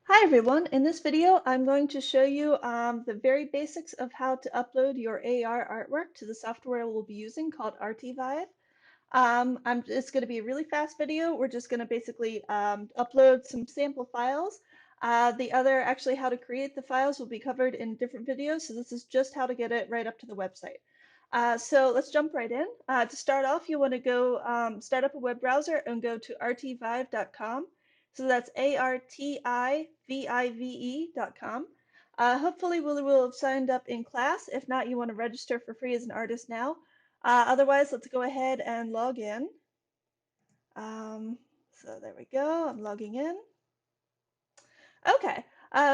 Hi everyone, in this video I'm going to show you the very basics of how to upload your AR artwork to the software we'll be using called Artivive. It's going to be a really fast video. We're just going to basically upload some sample files. Actually how to create the files will be covered in different videos, so this is just how to get it right up to the website. So let's jump right in. To start off, you want to go start up a web browser and go to artivive.com. So that's artivive.com. Hopefully we will have signed up in class. If not, you want to register for free as an artist now. Otherwise, let's go ahead and log in. So there we go. I'm logging in. Okay,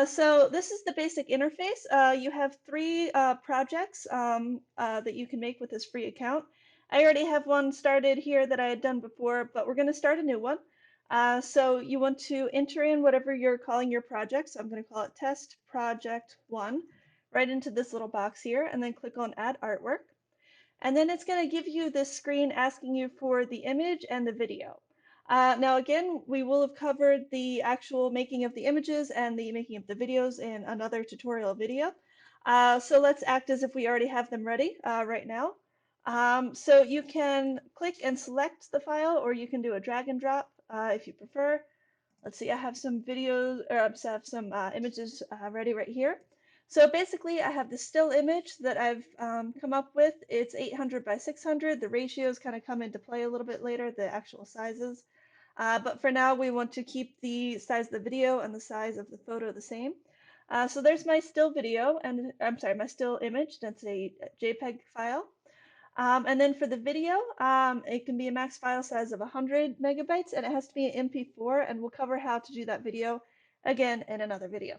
so this is the basic interface. You have three projects that you can make with this free account. I already have one started here that I had done before, but we're going to start a new one. So you want to enter in whatever you're calling your project. So I'm going to call it Test Project 1 right into this little box here, and then click on Add Artwork. And then it's going to give you this screen asking you for the image and the video. Now, again, we will have covered the actual making of the images and the making of the videos in another tutorial video. So let's act as if we already have them ready right now. So you can click and select the file, or you can do a drag and drop if you prefer. Let's see, I have some videos, or I have some images ready right here. So basically, I have the still image that I've come up with. It's 800 by 600. The ratios kind of come into play a little bit later, the actual sizes. But for now, we want to keep the size of the video and the size of the photo the same. So there's my still video, and I'm sorry, my still image. That's a JPEG file. And then for the video, it can be a max file size of 100 megabytes, and it has to be an MP4, and we'll cover how to do that video again in another video.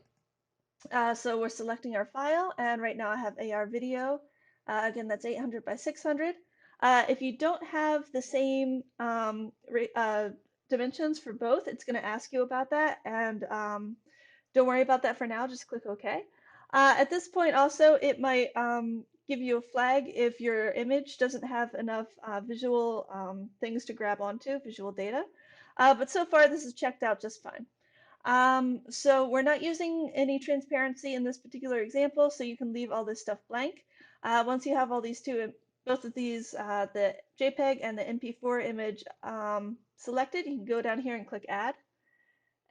So we're selecting our file, and right now I have AR video. Again, that's 800 by 600. If you don't have the same dimensions for both, it's going to ask you about that, and don't worry about that for now, just click OK. At this point also, it might give you a flag if your image doesn't have enough visual things to grab onto, visual data. But so far this is checked out just fine. So we're not using any transparency in this particular example, so you can leave all this stuff blank. Once you have all these both of these, the JPEG and the MP4 image selected, you can go down here and click Add,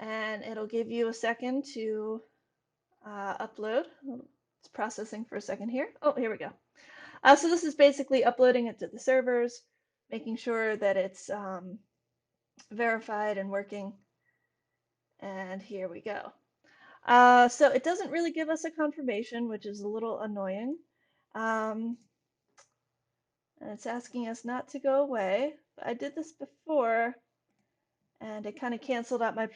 and it'll give you a second to upload. It's processing for a second here. Oh, here we go. So this is basically uploading it to the servers, making sure that it's verified and working. And here we go. So it doesn't really give us a confirmation, which is a little annoying. And it's asking us not to go away. But I did this before, and it kind of canceled out my,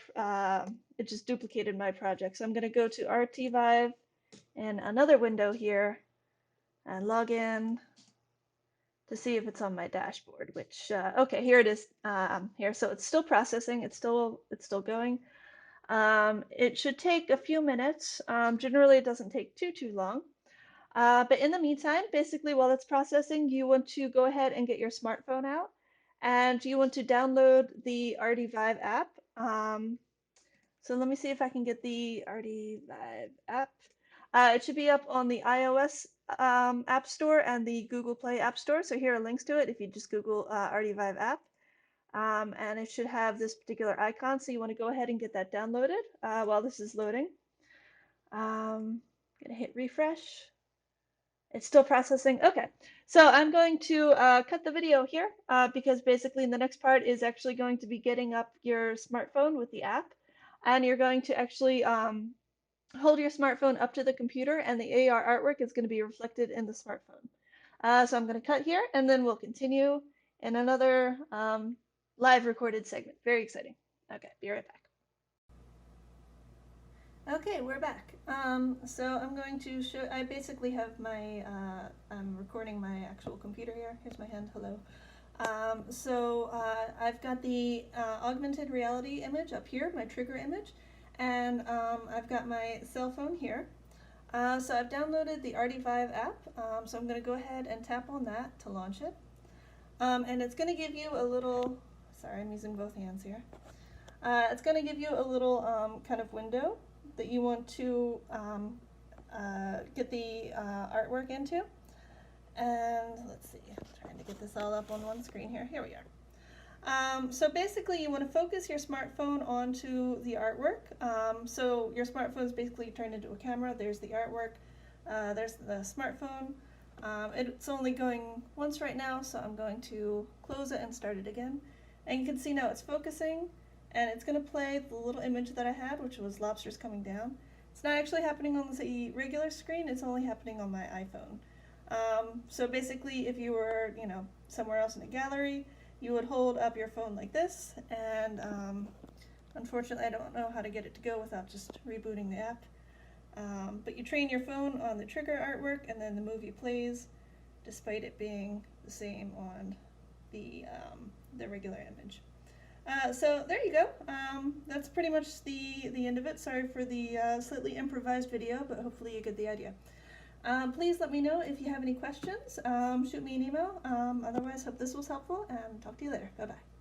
it just duplicated my project. So I'm going to go to Artivive in another window here and log in to see if it's on my dashboard, which, okay, here it is here. So it's still processing, it's still going. It should take a few minutes. Generally, it doesn't take too long. But in the meantime, basically while it's processing, you want to go ahead and get your smartphone out, and you want to download the Artivive app. So let me see if I can get the Artivive app. It should be up on the iOS App Store and the Google Play App Store. So here are links to it if you just Google Artivive app. And it should have this particular icon. So you want to go ahead and get that downloaded while this is loading. Gonna hit refresh. It's still processing. Okay, so I'm going to cut the video here because basically the next part is actually going to be getting up your smartphone with the app, and you're going to actually hold your smartphone up to the computer, and the AR artwork is going to be reflected in the smartphone. So I'm going to cut here, and then we'll continue in another live recorded segment. Very exciting. Okay, be right back. Okay, we're back. So I'm going to show, I basically have my, I'm recording my actual computer here. Here's my hand, hello. I've got the augmented reality image up here, my trigger image, and I've got my cell phone here. So I've downloaded the Artivive app, so I'm going to go ahead and tap on that to launch it. And it's going to give you a little, sorry, I'm using both hands here. It's going to give you a little kind of window that you want to get the artwork into. And let's see, I'm trying to get this all up on one screen here. Here we are. So basically you want to focus your smartphone onto the artwork. So your smartphone is basically turned into a camera. There's the artwork. There's the smartphone. It's only going once right now, so I'm going to close it and start it again. And you can see now it's focusing, and it's going to play the little image that I had, which was lobsters coming down. It's not actually happening on the regular screen, it's only happening on my iPhone. So basically if you were, somewhere else in a gallery, you would hold up your phone like this, and unfortunately I don't know how to get it to go without just rebooting the app. But you train your phone on the trigger artwork, and then the movie plays, despite it being the same on the regular image. So there you go. That's pretty much the end of it. Sorry for the slightly improvised video, but hopefully you get the idea. Please let me know if you have any questions. Shoot me an email. Otherwise, hope this was helpful, and talk to you later. Bye-bye.